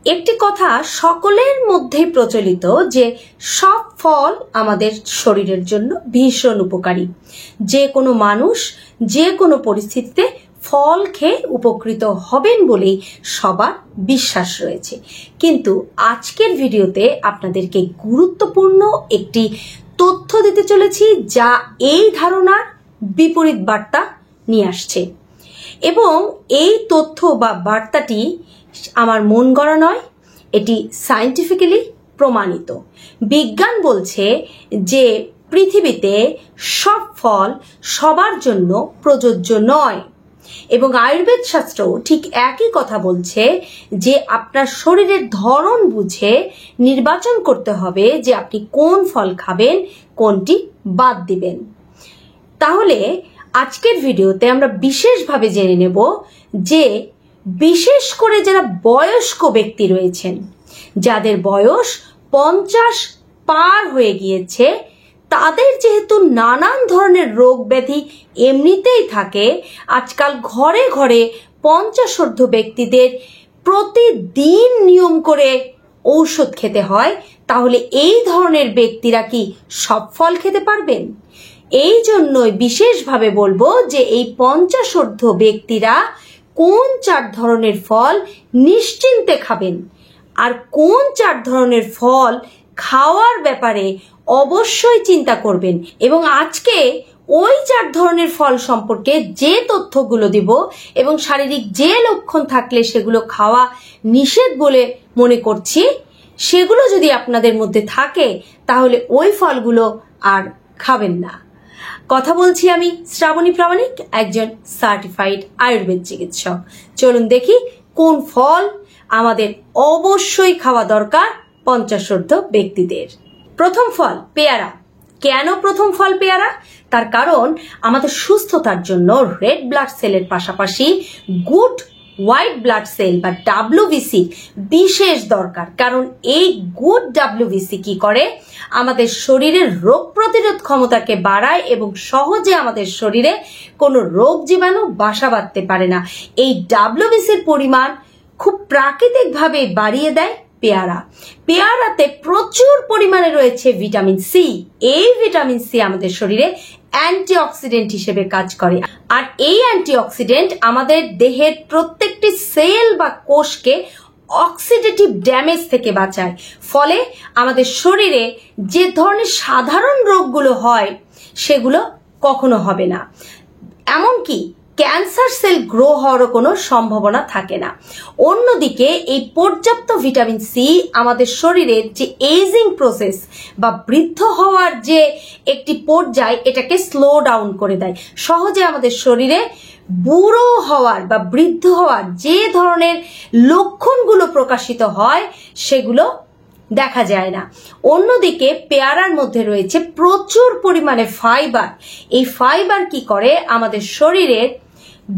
একটি কথা সকলের মধ্যে প্রচলিত যে সব ফল আমাদের শরীরের জন্য ভীষণ উপকারী। যে কোনো মানুষ যে কোনো পরিস্থিতিতে ফল খেয়ে উপকৃত হবেন বলেই সবার বিশ্বাস রয়েছে। কিন্তু আজকের ভিডিওতে আপনাদেরকে গুরুত্বপূর্ণ একটি তথ্য দিতে চলেছি যা এই ধারণার বিপরীত বার্তা নিয়ে আসছে, এবং এই তথ্য বা বার্তাটি আমার মন গড়া নয়, এটি সায়েন্টিফিক্যালি প্রমাণিত। বিজ্ঞান বলছে যে পৃথিবীতে সব ফল সবার জন্য প্রযোজ্য নয়, এবং আয়ুর্বেদ শাস্ত্র ঠিক একই কথা বলছে যে আপনার শরীরের ধরন বুঝে নির্বাচন করতে হবে যে আপনি কোন ফল খাবেন, কোনটি বাদ দিবেন। তাহলে আজকের ভিডিওতে আমরা বিশেষভাবে জেনে নেব যে বিশেষ করে যারা বয়স্ক ব্যক্তি রয়েছেন, যাদের বয়স 50 পার হয়ে গিয়েছে, তাদের যেহেতু নানান ধরনের রোগ ব্যাধি এমনিতেই থাকে, আজকাল ঘরে ঘরে 50 ব্যক্তিদের প্রতিদিন নিয়ম করে ঔষধ খেতে হয়, তাহলে এই ধরনের ব্যক্তিরা কি সব ফল খেতে পারবেন? এই জন্যই বিশেষভাবে বলবো যে এই 50 ব্যক্তিরা কোন 4 ধরনের ফল নিশ্চিন্তে খাবেন আর কোন 4 ধরনের ফল খাওয়ার ব্যাপারে অবশ্যই চিন্তা করবেন। এবং আজকে ওই 4 ধরনের ফল সম্পর্কে যে তথ্যগুলো দিব এবং শারীরিক যে লক্ষণ থাকলে সেগুলো খাওয়া নিষেধ বলে মনে করছি, সেগুলো যদি আপনাদের মধ্যে থাকে তাহলে ওই ফলগুলো আর খাবেন না। কথা বলছি আমি শ্রাবণী প্রামাণিক, একজন সার্টিফাইড আয়ুর্বেদ চিকিৎসক। চলুন দেখি কোন ফল আমাদের অবশ্যই খাওয়া দরকার 50 ব্যক্তিদের। প্রথম ফল পেয়ারা। কেন প্রথম ফল পেয়ারা? তার কারণ আমাদের সুস্থতার জন্য রেড ব্লাড সেলের পাশাপাশি গুড হোয়াইট ব্লাড সেল বা WBC বিশেষ দরকার। কারণ এই গুড WBC কি করে? আমাদের শরীরের রোগ প্রতিরোধ ক্ষমতাকে বাড়ায় এবং সহজে আমাদের শরীরে কোনো রোগ জীবাণু বাসা বাঁধতে পারে না। এই WBCর পরিমাণ খুব প্রাকৃতিকভাবে বাড়িয়ে দেয় পেয়ারা। পেয়ারাতে প্রচুর পরিমাণে রয়েছে ভিটামিন সি। এই ভিটামিন সি আমাদের শরীরে অ্যান্টিঅক্সিডেন্ট হিসেবে কাজ করে, আর এই অ্যান্টিঅক্সিডেন্ট আমাদের দেহের প্রত্যেকটি সেল বা কোষকে অক্সিডেটিভ ড্যামেজ থেকে বাঁচায়। ফলে আমাদের শরীরে যে ধরনের সাধারণ রোগগুলো হয় সেগুলো কখনো হবে না, এমনকি ক্যান্সার সেল গ্রো হওয়ারও কোনো সম্ভাবনা থাকে না। অন্যদিকে এই পর্যাপ্ত ভিটামিন সি আমাদের শরীরের যে এজিং প্রসেস বা বৃদ্ধ হওয়ার যে একটি পর্যায়, এটাকে স্লো ডাউন করে দেয়। সহজে আমাদের শরীরে বুড়ো হওয়ার বা বৃদ্ধ হওয়ার যে ধরনের লক্ষণগুলো প্রকাশিত হয় সেগুলো দেখা যায় না। অন্যদিকে পেয়ারার মধ্যে রয়েছে প্রচুর পরিমাণে ফাইবার। এই ফাইবার কি করে? আমাদের শরীরের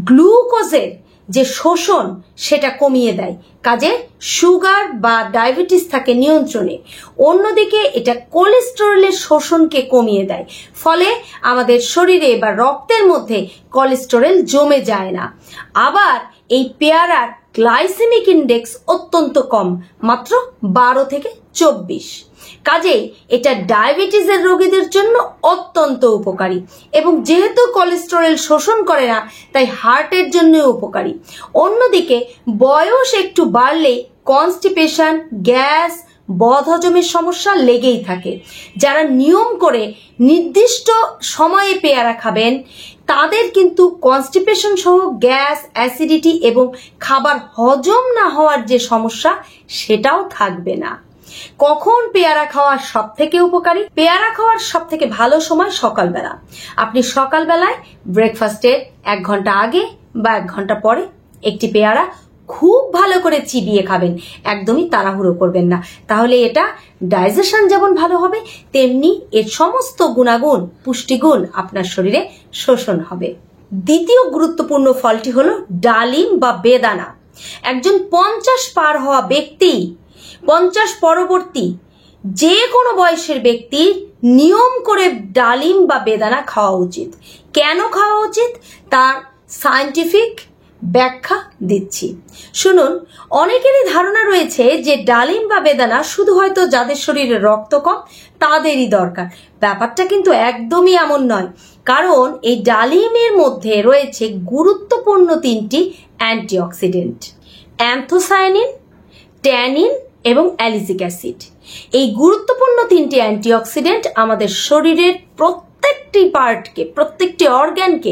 গ্লুকোজের যে শোষণ সেটা কমিয়ে দেয়, কাজে সুগার বা ডায়াবেটিস থাকে নিয়ন্ত্রণে। অন্যদিকে এটা কোলেস্টেরলের শোষণকে কমিয়ে দেয়, ফলে আমাদের শরীরে বা রক্তের মধ্যে কোলেস্টেরল জমে যায় না। আবার এই পেয়ারার গ্লাইসেমিক ইন্ডেক্স অত্যন্ত কম, মাত্র 12 থেকে 24। কাজেই এটা ডায়াবেটিসের রোগীদের জন্য অত্যন্ত উপকারী, এবং যেহেতু কোলেস্টেরল শোষণ করে না তাই হার্টের জন্য উপকারী। অন্যদিকে বয়স একটু বাড়লেই কনস্টিপেশন, গ্যাস, বদহজমের সমস্যা লেগেই থাকে। যারা নিয়ম করে নির্দিষ্ট সময়ে পেয়ারা খাবেন তাদের কিন্তু কনস্টিপেশন সহ গ্যাস, অ্যাসিডিটি এবং খাবার হজম না হওয়ার যে সমস্যা সেটাও থাকবে না। কখন পেয়ারা খাওয়া সব থেকে উপকারী? পেয়ারা খাওয়ার সব থেকে ভালো সময় সকালবেলা। আপনি সকালবেলায় ব্রেকফাস্টের 1 ঘন্টা আগে বা 1 ঘন্টা পরে একটি পেয়ারা খুব ভালো করে চিবিয়ে খাবেন, একদমই তাড়াহুড়ো করবেন না। তাহলে এটা ডাইজেশন যেমন ভালো হবে, তেমনি এর সমস্ত গুণাগুণ, পুষ্টিগুণ আপনার শরীরে শোষণ হবে। দ্বিতীয় গুরুত্বপূর্ণ ফলটি হলো ডালিম বা বেদানা। একজন 50 পার হওয়া ব্যক্তি, 50 পরবর্তী যে কোনো বয়সের ব্যক্তি নিয়ম করে ডালিম বা বেদানা খাওয়া উচিত। কেন খাওয়া উচিত? তার সায়েন্টিফিক ব্যাখ্যা দিচ্ছি। শুনুন, অনেকেরই ধারণা রয়েছে যে ডালিম বা বেদানা শুধু হয়তো যাদের শরীরে রক্ত কম তাদেরই দরকার। ব্যাপারটা কিন্তু একদমই এমন নয়, কারণ এই ডালিমের মধ্যে রয়েছে গুরুত্বপূর্ণ 3টি অ্যান্টিঅক্সিডেন্ট: অ্যান্থোসায়ানিন, ট্যানিন এবং অ্যালিজিক অ্যাসিড। এই গুরুত্বপূর্ণ 3টি অ্যান্টিঅক্সিডেন্ট আমাদের শরীরের প্রত্যেকটি পার্টকে, প্রত্যেকটি অর্গানকে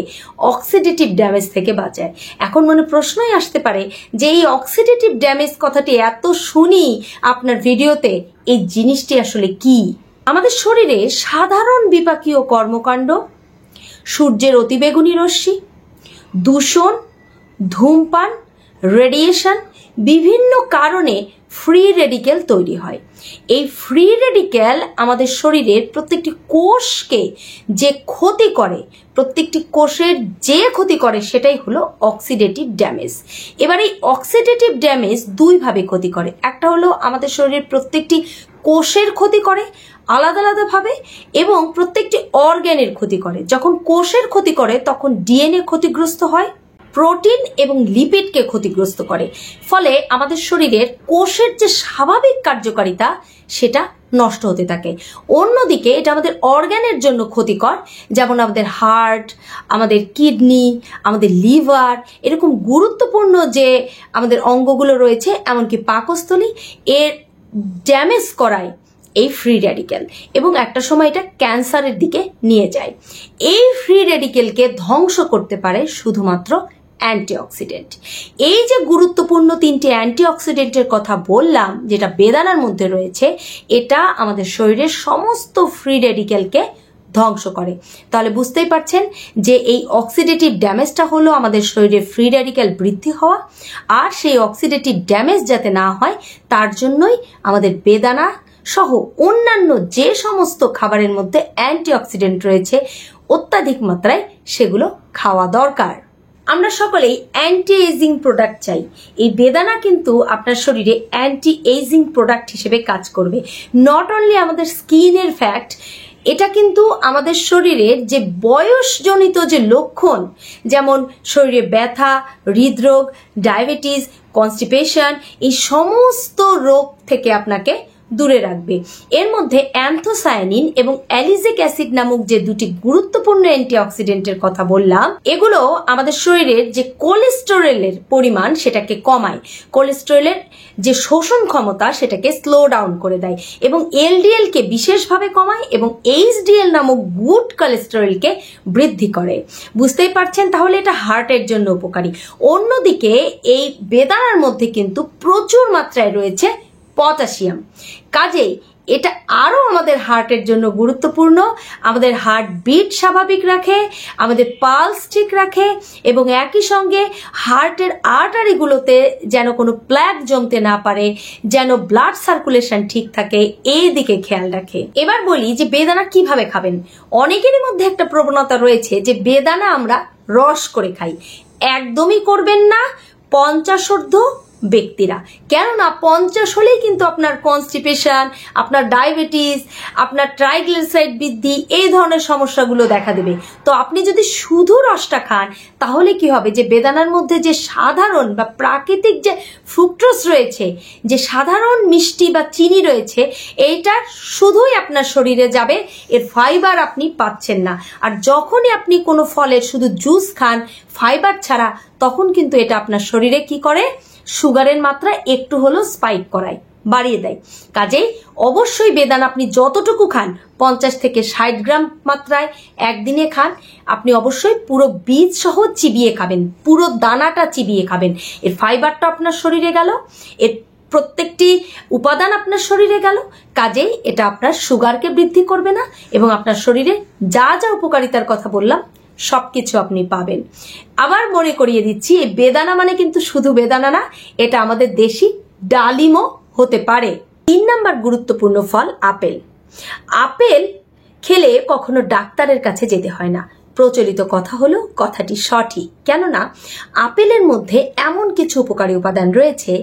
অক্সিডেটিভ ড্যামেজ থেকে বাঁচায়। এখন মনে প্রশ্নই আসতে পারে যে এই অক্সিডেটিভ ড্যামেজ কথাটি এত শুনি আপনার ভিডিওতে, এই জিনিসটি আসলে কি? আমাদের শরীরে সাধারণ বিপাকীয় কর্মকাণ্ড, সূর্যের অতিবেগুনি রশ্মি, দূষণ, ধূমপান, রেডিয়েশন, বিভিন্ন কারণে ফ্রি রেডিক্যাল তৈরি হয়। এই ফ্রি রেডিক্যাল আমাদের শরীরের প্রত্যেকটি কোষকে যে ক্ষতি করে, প্রত্যেকটি কোষের যে ক্ষতি করে সেটাই হলো অক্সিডেটিভ ড্যামেজ। এবার এই অক্সিডেটিভ ড্যামেজ দুইভাবে ক্ষতি করে। একটা হলো আমাদের শরীরের প্রত্যেকটি কোষের ক্ষতি করে আলাদা আলাদাভাবে, এবং প্রত্যেকটি অর্গ্যানের ক্ষতি করে। যখন কোষের ক্ষতি করে তখন ডিএনএ ক্ষতিগ্রস্ত হয়, প্রোটিন এবং লিপিডকে ক্ষতিগ্রস্ত করে, ফলে আমাদের শরীরের কোষের যে স্বাভাবিক কার্যকারিতা সেটা নষ্ট হতে থাকে। অন্যদিকে এটা আমাদের অর্গানের জন্য ক্ষতিকর, যেমন আমাদের হার্ট, আমাদের কিডনি, আমাদের লিভার, এরকম গুরুত্বপূর্ণ যে আমাদের অঙ্গগুলো রয়েছে, এমনকি পাকস্থলী, এর ড্যামেজ করায় এই ফ্রি রেডিক্যাল, এবং একটা সময় এটা ক্যান্সারের দিকে নিয়ে যায়। এই ফ্রি রেডিক্যালকে ধ্বংস করতে পারে শুধুমাত্র অ্যান্টিঅক্সিডেন্ট। এই যে গুরুত্বপূর্ণ 3টি অ্যান্টিঅক্সিডেন্টের কথা বললাম, যেটা বেদানার মধ্যে রয়েছে, এটা আমাদের শরীরের সমস্ত ফ্রি রেডিক্যালকে ধ্বংস করে। তাহলে বুঝতেই পারছেন যে এই অক্সিডেটিভ ড্যামেজটা হলো আমাদের শরীরে ফ্রি রেডিক্যাল বৃদ্ধি হওয়া, আর সেই অক্সিডেটিভ ড্যামেজ যাতে না হয় তার জন্যই আমাদের বেদানা সহ অন্যান্য যে সমস্ত খাবারের মধ্যে অ্যান্টিঅক্সিডেন্ট রয়েছে অত্যাধিক মাত্রায় সেগুলো খাওয়া দরকার। আমরা সকলেই অ্যান্টি এজিং প্রোডাক্ট চাই। এই বেদানা কিন্তু আপনার শরীরে অ্যান্টি এজিং প্রোডাক্ট হিসেবে কাজ করবে। নট অনলি আমাদের স্কিনের ফ্যাক্ট, এটা কিন্তু আমাদের শরীরের যে বয়সজনিত যে লক্ষণ, যেমন শরীরে ব্যথা, হৃদরোগ, ডায়াবেটিস, কনস্টিপেশন, এই সমস্ত রোগ থেকে আপনাকে দূরে রাখবে। এর মধ্যে অ্যান্থোসায়ানিন এবং অ্যালিজিক অ্যাসিড নামক যে 2টি গুরুত্বপূর্ণ অ্যান্টিঅক্সিডেন্টের কথা বললাম, এগুলো আমাদের শরীরের যে কোলেস্টেরলের পরিমাণ সেটাকে কমায়, কোলেস্টেরলের যে শোষণ ক্ষমতা সেটাকে স্লো ডাউন করে দেয়, এবং এলডিএল কে বিশেষভাবে কমায়, এবং এইচডিএল নামক গুড কোলেস্টেরলকে বৃদ্ধি করে। বুঝতেই পারছেন, তাহলে এটা হার্টের জন্য উপকারী। অন্যদিকে এই বেদানার মধ্যে কিন্তু প্রচুর মাত্রায় রয়েছে পটাশিয়াম, কাজেই এটা আরো আমাদের হার্টের জন্য গুরুত্বপূর্ণ। আমাদের হার্ট বিট স্বাভাবিক রাখে, আমাদের পালস ঠিক রাখে, এবং একই সঙ্গে হার্টের আর্টারিগুলোতে যেন কোনো প্ল্যাক জমতে না পারে, যেন ব্লাড সার্কুলেশন ঠিক থাকে, এই দিকে খেয়াল রাখে। এবার বলি যে বেদানা কিভাবে খাবেন। অনেকেরই মধ্যে একটা প্রবণতা রয়েছে যে বেদানা আমরা রস করে খাই। একদমই করবেন না 50 ব্যক্তিরা, কেননা 50 হলেই কিন্তু আপনার কনস্টিপেশন, আপনার ডায়াবেটিস, আপনার ট্রাইগ্লিসারাইড বৃদ্ধি, এই ধরনের সমস্যাগুলো দেখা দেবে। তো আপনি যদি শুধু রসটা খান তাহলে কি হবে, যে বেদানার মধ্যে যে সাধারণ বা প্রাকৃতিক যে ফ্রুক্টোজ রয়েছে, যে সাধারণ মিষ্টি বা চিনি রয়েছে, এইটা শুধুই আপনার শরীরে যাবে, এর ফাইবার আপনি পাচ্ছেন না। আর যখনই আপনি কোনো ফলের শুধু জুস খান ফাইবার ছাড়া, তখন কিন্তু এটা আপনার শরীরে কি করে, সুগারের মাত্রা একটু হলেও স্পাইক করায়, বাড়িয়ে দেয়। কাজেই অবশ্যই বেদানা আপনি যতটুকু খান, 50 থেকে 60 গ্রাম মাত্রায় একদিনে খান। আপনি অবশ্যই পুরো বীজ সহ চিবিয়ে খাবেন, পুরো দানাটা চিবিয়ে খাবেন। এর ফাইবারটা আপনার শরীরে গেল, এর প্রত্যেকটি উপাদান আপনার শরীরে গেল, কাজেই এটা আপনার সুগারকে বৃদ্ধি করবে না, এবং আপনার শরীরে যা যা উপকারিতার কথা বললাম সবকিছু আপনি পাবেন। আবার মনে করিয়ে দিচ্ছি, এই বেদানা মানে কিন্তু শুধু বেদানা না, এটা আমাদের দেশি ডালিমও হতে পারে। 3 নম্বর গুরুত্বপূর্ণ ফল আপেল। আপেল খেলে কখনো ডাক্তারের কাছে যেতে হয় না, প্রচলিত কথা হলো কথাটি সঠিক, কেননা আপেলের মধ্যে এমন কিছু উপকারী উপাদান রয়েছে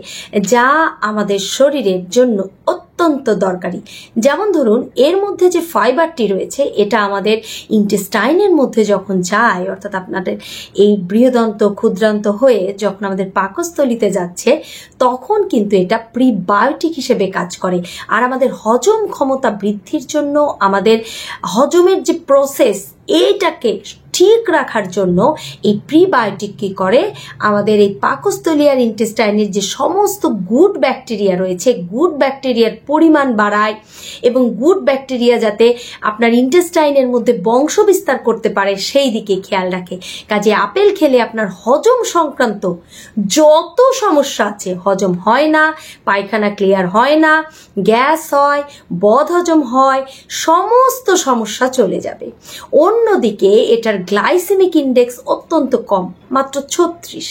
যা আমাদের শরীরের জন্য অত্যন্ত দরকারি। যেমন ধরুন, এর মধ্যে যে ফাইবারটি রয়েছে এটা আমাদের ইন্টেস্টাইনের মধ্যে যখন যায়, অর্থাৎ আপনাদের এই বৃহদন্ত ক্ষুদ্রান্ত হয়ে যখন আমাদের পাকস্থলিতে যাচ্ছে, তখন কিন্তু এটা প্রিবায়োটিক হিসেবে কাজ করে। আর আমাদের হজম ক্ষমতা বৃদ্ধির জন্য, আমাদের হজমের যে প্রসেস এইটাকে ঠিক রাখার জন্য এই প্রিবায়োটিক কি করে, আমাদের এই পাকস্থলী আর ইন্টেস্টাইনের যে সমস্ত গুড ব্যাকটেরিয়া রয়েছে, গুড ব্যাকটেরিয়ার পরিমাণ বাড়ায় এবং গুড ব্যাকটেরিয়া যাতে আপনার ইন্টেস্টাইনের মধ্যে বংশ বিস্তার করতে পারে সেই দিকে খেয়াল রাখে। কাজে আপেল খেলে আপনার হজম সংক্রান্ত যত সমস্যা আছে, হজম হয় না, পায়খানা ক্লিয়ার হয় না, গ্যাস হয়, বদহজম হয়, সমস্ত সমস্যা চলে যাবে। অন্যদিকে এটার গ্লাইসেমিক ইন্ডেক্স অত্যন্ত কম, মাত্র 36।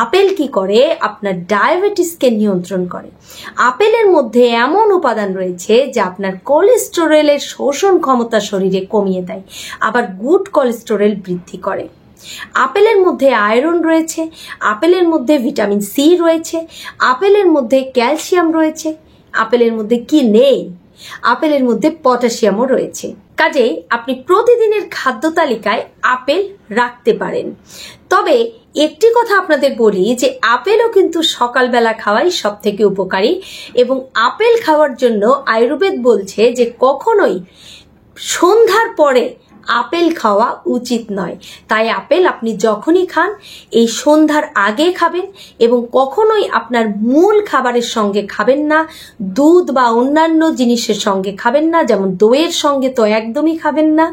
আপেল কি করে, আপনার ডায়াবেটিসকে নিয়ন্ত্রণ করে। আপেলের মধ্যে এমন উপাদান রয়েছে যা আপনার কোলেস্টেরলের শোষণ ক্ষমতা শরীরে কমিয়ে দেয়, আবার গুড কোলেস্টেরল বৃদ্ধি করে। আপেলের মধ্যে আয়রন রয়েছে, আপেলের মধ্যে ভিটামিন সি রয়েছে, আপেলের মধ্যে ক্যালসিয়াম রয়েছে। আপেলের মধ্যে কি নেই? আপেলের মধ্যে পটাশিয়ামও রয়েছে। কাজেই আপনি প্রতিদিনের খাদ্য তালিকায় আপেল রাখতে পারেন। তবে একটি কথা আপনাদের বলি যে আপেলও কিন্তু সকালবেলা খাওয়াই সব থেকে উপকারী, এবং আপেল খাওয়ার জন্য আয়ুর্বেদ বলছে যে কখনোই সন্ধ্যার পরে আপেল খাওয়া উচিত নয়। তাই আপেল আপনি যখনই খান এই সন্ধ্যার আগে খাবেন, এবং কখনোই আপনার মূল খাবারের সঙ্গে খাবেন না, দুধ বা অন্যান্য জিনিসের সঙ্গে খাবেন না, যেমন দইয়ের সঙ্গে তো একদমই খাবেন না।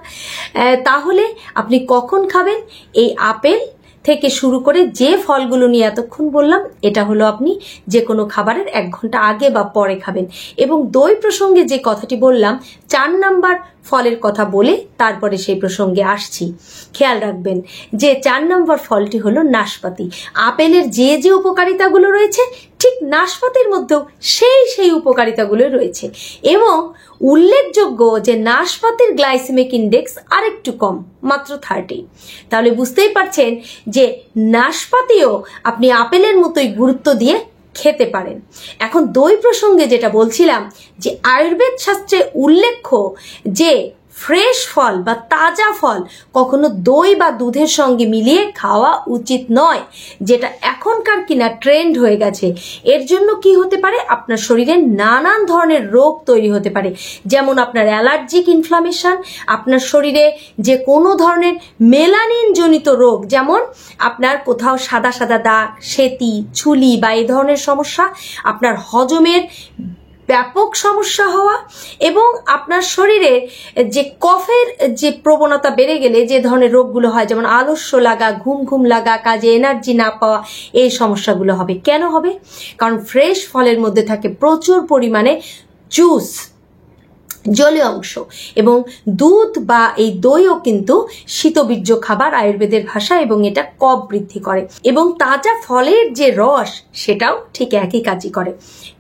তাহলে আপনি কখন খাবেন? এই আপেল থেকে শুরু করে যে ফলগুলো নিয়ে এতক্ষণ বললাম, এটা হলো আপনি যে কোনো খাবারের 1 ঘন্টা আগে বা পরে খাবেন। এবং দই প্রসঙ্গে যে কথাটি বললাম, 4 নাম্বার ফলের কথা বলে তারপরে সেই প্রসঙ্গে আসছি। খেয়াল রাখবেন যে 4 নম্বর ফলটি হলো নাশপাতি। আপেলের যে যে উপকারিতাগুলো রয়েছে, ঠিক নাশপাতির মধ্যেও সেই উপকারিতাগুলো রয়েছে, এবং উল্লেখযোগ্য যে নাশপাতির গ্লাইসেমিক ইন্ডেক্স আরেকটু কম, মাত্র 30। তাহলে বুঝতেই পারছেন যে নাশপাতিও আপনি আপেলের মতোই গুরুত্ব দিয়ে খেতে পারেন। এখন দই প্রসঙ্গে যেটা বলছিলাম, যে আয়ুর্বেদ শাস্ত্রে উল্লেখ্য যে ফ্রেশ ফল বা তাজা ফল কখনো দই বা দুধের সঙ্গে মিলিয়ে খাওয়া উচিত নয়, যেটা এখনকার কিনা ট্রেন্ড হয়ে গেছে। এর জন্য কি হতে পারে, আপনার শরীরে নানান ধরনের রোগ তৈরি হতে পারে, যেমন আপনার অ্যালার্জিক ইনফ্লামেশন, আপনার শরীরে যে কোনো ধরনের মেলানিন জনিত রোগ, যেমন আপনার কোথাও সাদা সাদা দাগ, সেতি, ছুলি বা এই ধরনের সমস্যা, আপনার হজমের ব্যাপক সমস্যা হওয়া, এবং আপনার শরীরে যে কফের যে প্রবণতা বেড়ে গেলে যে ধরনের রোগগুলো হয়, যেমন আলস্য লাগা, ঘুম লাগা, কাজে এনার্জি না পাওয়া, এই সমস্যাগুলো হবে। কেন হবে? কারণ ফ্রেশ ফলের মধ্যে থাকে প্রচুর পরিমাণে জুস, জলীয় অংশ, এবং দুধ বা এই দইও কিন্তু শীতবীর্য খাবার আয়ুর্বেদের ভাষা, এবং এটা কফ বৃদ্ধি করে। এবং তাজা ফলের যে রস, সেটাও ঠিক একই কাজই করে।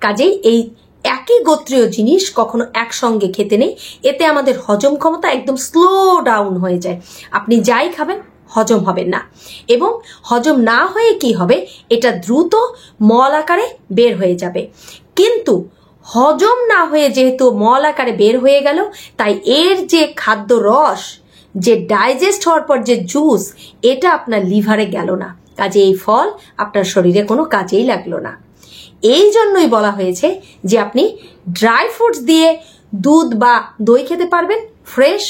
কাজেই এই একই গোত্রীয় জিনিস কখনো একসঙ্গে খেতে নেই, এতে আমাদের হজম ক্ষমতা একদম স্লো ডাউন হয়ে যায়। আপনি যাই খাবেন হজম হবে না, এবং হজম না হয়ে কি হবে, এটা দ্রুত মল আকারে বের হয়ে যাবে। কিন্তু হজম না হয়ে যেহেতু মল আকারে বের হয়ে গেল, তাই এর যে খাদ্য রস, যে ডাইজেস্ট হওয়ার পর যে জুস, এটা আপনার লিভারে গেল না, কাজে এই ফল আপনার শরীরে কোনো কাজেই লাগলো না। এই জন্যই বলা হয়েছে যে আপনি ড্রাই ফ্রুটস দিয়ে দুধ বা দই খেতে পারবেন, ফ্রেশ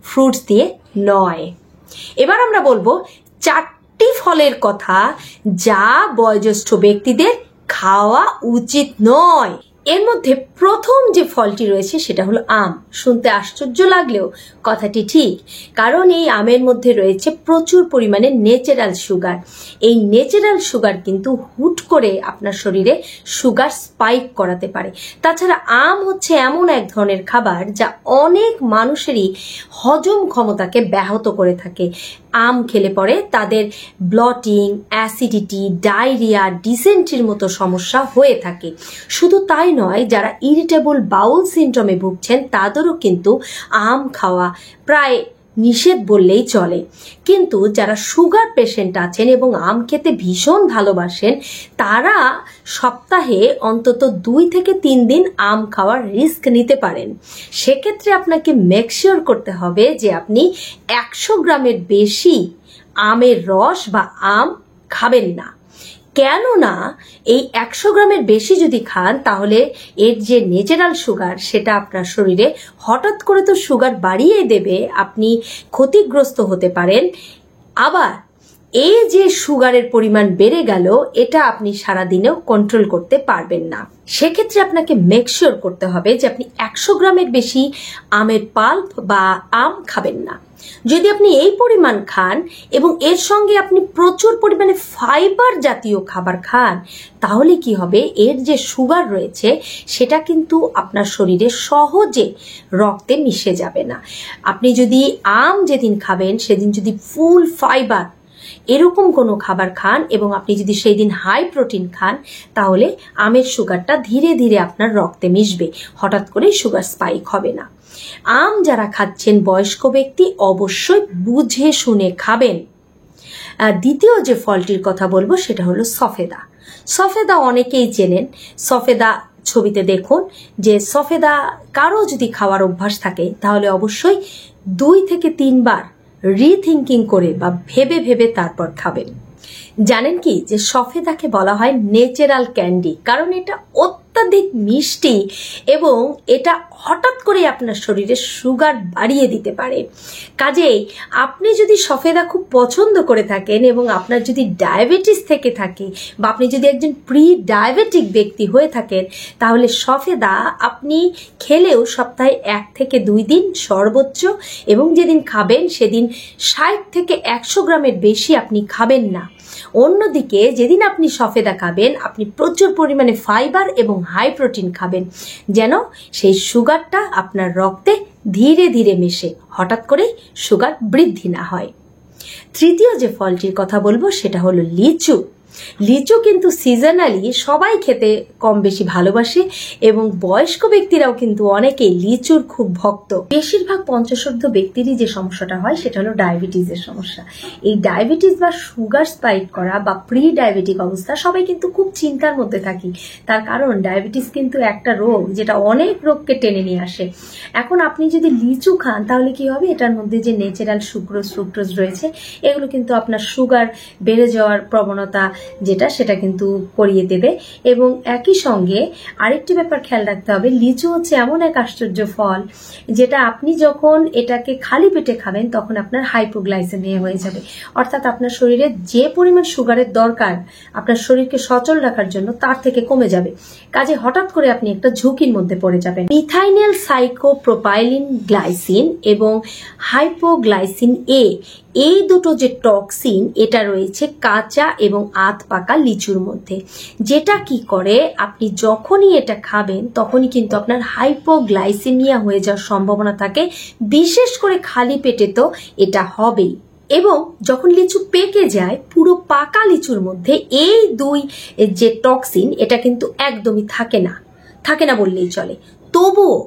ফ্রুটস দিয়ে নয়। এবার আমরা বলবো 4টি ফলের কথা যা বয়োজ্যেষ্ঠ ব্যক্তিদের খাওয়া উচিত নয়। এর মধ্যে প্রথম যে ফলটি রয়েছে সেটা হলো আম। শুনতে আশ্চর্য লাগলেও কথাটি ঠিক, কারণ এই আমের মধ্যে রয়েছে প্রচুর পরিমাণে ন্যাচারাল সুগার। এই ন্যাচারাল সুগার কিন্তু হুট করে আপনার শরীরে সুগার স্পাইক করাতে পারে। তাছাড়া আম হচ্ছে এমন এক ধরনের খাবার যা অনেক মানুষেরই হজম ক্ষমতাকে ব্যাহত করে থাকে। আম খেলে পরে তাদের ব্লটিং, অ্যাসিডিটি, ডায়রিয়া, ডিসেন্ট্রির মতো সমস্যা হয়ে থাকে। শুধু তাই নয়, যারা ইরিটেবল বাউল সিনড্রোমে ভুগছেন তাদেরও কিন্তু আম খাওয়া প্রায় নিষেধ বললেই চলে। কিন্তু যারা সুগার পেশেন্ট আছেন এবং আম খেতে ভীষণ ভালোবাসেন, তারা সপ্তাহে অন্তত 2 থেকে 3 দিন আম খাওয়ার রিস্ক নিতে পারেন। সেক্ষেত্রে আপনাকে মেক শিওর করতে হবে যে আপনি 100 গ্রামের বেশি আমের রস বা আম খাবেন না। কেননা এই 100 গ্রামের বেশি যদি খান, তাহলে এর যে ন্যাচারাল সুগার সেটা আপনার শরীরে হঠাৎ করে তো সুগার বাড়িয়ে দেবে, আপনি ক্ষতিগ্রস্ত হতে পারেন। আবার এই যে সুগারের পরিমাণ বেড়ে গেল, এটা আপনি সারাদিনেও কন্ট্রোল করতে পারবেন না। সেক্ষেত্রে আপনাকে মেক শিওর করতে হবে যে আপনি 100 গ্রামের বেশি আমের পাল্প বা আম খাবেন না। যদি আপনি এই পরিমাণ খান এবং এর সঙ্গে আপনি প্রচুর পরিমাণে ফাইবার জাতীয় খাবার খান, তাহলে কি হবে, এর যে সুগার রয়েছে সেটা কিন্তু আপনার শরীরে সহজে রক্তে মিশে যাবে না। আপনি যদি আম যেদিন খাবেন সেদিন যদি ফুল ফাইবার এরকম কোনো খাবার খান এবং আপনি যদি সেই দিন হাই প্রোটিন খান, তাহলে আমের সুগারটা ধীরে ধীরে আপনার রক্তে মিশবে, হঠাৎ করে সুগার স্পাইক হবে না। আম যারা খাচ্ছেন বয়স্ক ব্যক্তি, অবশ্যই বুঝে শুনে খাবেন। দ্বিতীয় যে ফলটির কথা বলবো সেটা হলো সফেদা। সফেদা অনেকেই চেনেন। সফেদা ছবিতে দেখুন যে সফেদা কারো যদি খাওয়ার অভ্যাস থাকে, তাহলে অবশ্যই 2 থেকে 3 বার রিথিঙ্কিং করে বা ভেবে ভেবে তারপর খাবেন। জানেন কি যে সফেদাকে বলা হয় ন্যাচারাল ক্যান্ডি, কারণ এটা অত্যাধিক মিষ্টি এবং এটা হঠাৎ করে আপনার শরীরে সুগার বাড়িয়ে দিতে পারে। কাজেই আপনি যদি সফেদা খুব পছন্দ করে থাকেন এবং আপনার যদি ডায়াবেটিস থেকে থাকে বা আপনি যদি একজন প্রি ডায়াবেটিক ব্যক্তি হয়ে থাকেন, তাহলে সফেদা আপনি খেলেও সপ্তাহে 1 থেকে 2 দিন সর্বোচ্চ, এবং যেদিন খাবেন সেদিন 60 থেকে 100 গ্রামের বেশি আপনি খাবেন না। অন্যদিকে যেদিন আপনি সফেদা খাবেন, আপনি প্রচুর পরিমাণে ফাইবার এবং হাই প্রোটিন খাবেন, যেন সেই সুগারটা আপনার রক্তে ধীরে ধীরে মেশে, হঠাৎ করে সুগার বৃদ্ধি না হয়। তৃতীয় যে ফলটির কথা বলবো সেটা হলো লিচু। লিচু কিন্তু সিজনালি সবাই খেতে কম বেশি ভালোবাসে এবং বয়স্ক ব্যক্তিরাও কিন্তু অনেকেই লিচুর খুব ভক্ত। বেশিরভাগ পঞ্চশোর্ধ্ব ব্যক্তিরই যে সমস্যাটা হয় সেটা হলো ডায়াবেটিসের সমস্যা। এই ডায়াবেটিস বা সুগার স্পাইক করা বা প্রি ডায়াবেটিক অবস্থা, সবাই কিন্তু খুব চিন্তার মধ্যে থাকি। তার কারণ ডায়াবেটিস কিন্তু একটা রোগ যেটা অনেক রোগকে টেনে নিয়ে আসে। এখন আপনি যদি লিচু খান, তাহলে কি হবে, এটার মধ্যে যে ন্যাচারাল সুক্রোজ ফ্রুক্টোজ রয়েছে, এগুলো কিন্তু আপনার সুগার বেড়ে যাওয়ার প্রবণতা সেটা কিন্তু করিয়ে দেবে। এবং একই সঙ্গে আরেকটি ব্যাপার খেয়াল রাখতে হবে, লিচু হচ্ছে এমন এক আশ্চর্য ফল যেটা আপনি যখন এটাকে খালি পেটে খাবেন, তখন আপনার হাইপোগ্লাইসেমিয়া হয়ে যাবে, অর্থাৎ আপনার শরীরে যে পরিমাণ সুগারের দরকার আপনার শরীরকে সচল রাখার জন্য, তার থেকে কমে যাবে। কাজে হঠাৎ করে আপনি একটা ঝুঁকির মধ্যে পড়ে যাবেন। মিথাইনিল সাইক্লোপ্রোপাইলিন গ্লাইসিন এবং হাইপোগ্লাইসিন এ, এই দুটো যে টক্সিন, এটা রয়েছে কাঁচা এবং আধ পাকা লিচুর মধ্যে, যেটা কি করে, আপনি যখনই এটা খাবেন তখনই কিন্তু আপনার হাইপোগ্লাইসেমিয়া হয়ে যাওয়ার সম্ভাবনা থাকে। বিশেষ করে খালি পেটে তো এটা হবেই। এবং যখন লিচু পেকে যায়, পুরো পাকা লিচুর মধ্যে এই 2 যে টক্সিন, এটা কিন্তু একদমই থাকে না বললেই চলে। তবুও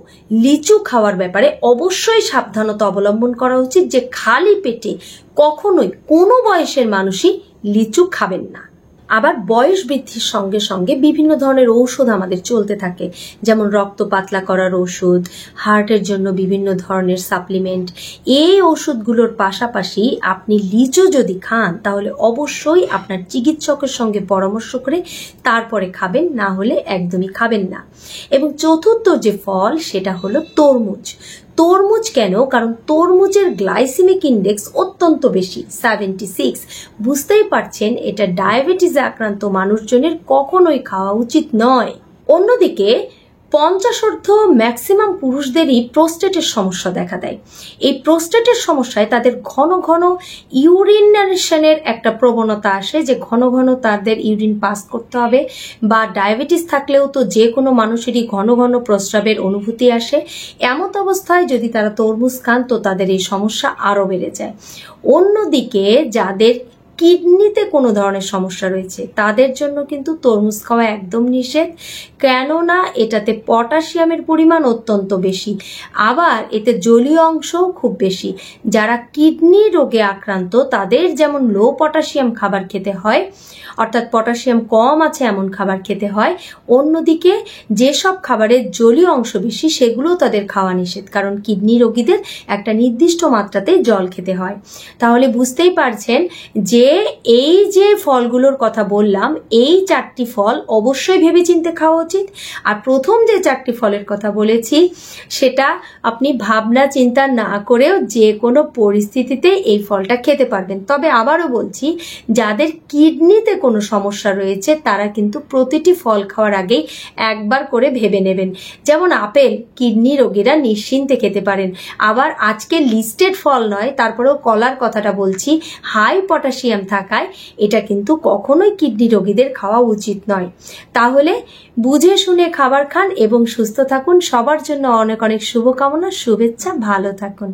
লিচু খাওয়ার ব্যাপারে অবশ্যই সাবধানতা অবলম্বন করা উচিত যে খালি পেটে কখনোই কোনো বয়সের মানুষই লিচু খাবেন না। আবার বয়স বৃদ্ধির সঙ্গে সঙ্গে বিভিন্ন ধরনের ঔষধ আমাদের চলতে থাকে, যেমন রক্ত পাতলা করার ওষুধ, হার্টের জন্য বিভিন্ন ধরনের সাপ্লিমেন্ট। এই ওষুধগুলোর পাশাপাশি আপনি লিচু যদি খান, তাহলে অবশ্যই আপনার চিকিৎসকের সঙ্গে পরামর্শ করে তারপরে খাবেন, না হলে একদমই খাবেন না। এবং চতুর্থ যে ফল সেটা হলো তরমুজ। তরমুজ কেন? কারণ তরমুজের গ্লাইসেমিক ইন্ডেক্স অত্যন্ত বেশি, 76। বুঝতেই পারছেন এটা ডায়াবেটিসে আক্রান্ত মানুষজনের কখনোই খাওয়া উচিত নয়। অন্যদিকে 50 ম্যাক্সিমাম পুরুষদেরই প্রোস্টেটের সমস্যা দেখা দেয়। এই প্রোস্টেটের সমস্যায় তাদের ঘন ঘন ইউরিনেশনের একটা প্রবণতা আসে, যে ঘন ঘন তাদের ইউরিন পাস করতে হবে, বা ডায়াবেটিস থাকলেও তো যে কোনো মানুষেরই ঘন ঘন প্রস্রাবের অনুভূতি আসে। এমত অবস্থায় যদি তারা তরমুজ খান, তো তাদের এই সমস্যা আরো বেড়ে যায়। অন্যদিকে যাদের কিডনিতে কোনো ধরনের সমস্যা রয়েছে তাদের জন্য কিন্তু তরমুজ খাওয়া একদম নিষেধ, কেননা এটাতে পটাশিয়ামের পরিমাণ অত্যন্ত বেশি, আবার এতে জলীয় অংশও খুব বেশি। যারা কিডনি রোগে আক্রান্ত তাদের যেমন লো পটাশিয়াম খাবার খেতে হয়, অর্থাৎ পটাশিয়াম কম আছে এমন খাবার খেতে হয়, অন্যদিকে যেসব খাবারের জলীয় অংশ বেশি সেগুলো তাদের খাওয়া নিষেধ, কারণ কিডনি রোগীদের একটা নির্দিষ্ট মাত্রাতেই জল খেতে হয়। তাহলে বুঝতেই পারছেন যে এই যে ফলগুলোর কথা বললাম, এই 4টি ফল অবশ্যই ভেবেচিন্তে খাওয়া উচিত। আর প্রথম যে 4টি ফলের কথা বলেছি সেটা আপনি ভাবনা চিন্তা না করেও যে কোনো পরিস্থিতিতে এই ফলটা খেতে পারবেন। তবে আবারও বলছি, যাদের কিডনিতে কোনো সমস্যা রয়েছে তারা কিন্তু প্রতিটি ফল খাওয়ার আগেই একবার করে ভেবে নেবেন। যেমন আপেল কিডনি রোগীরা নিশ্চিন্তে খেতে পারেন। আবার আজকে লিস্টেড ফল নয়, তারপরেও কলার কথাটা বলছি, হাই পটাশিয়াম থাকায় এটা কিন্তু কখনোই কিডনি রোগীদের খাওয়া উচিত নয়। তাহলে বুঝে শুনে খাবার খান এবং সুস্থ থাকুন। সবার জন্য অনেক অনেক শুভকামনা, শুভেচ্ছা, ভালো থাকুন।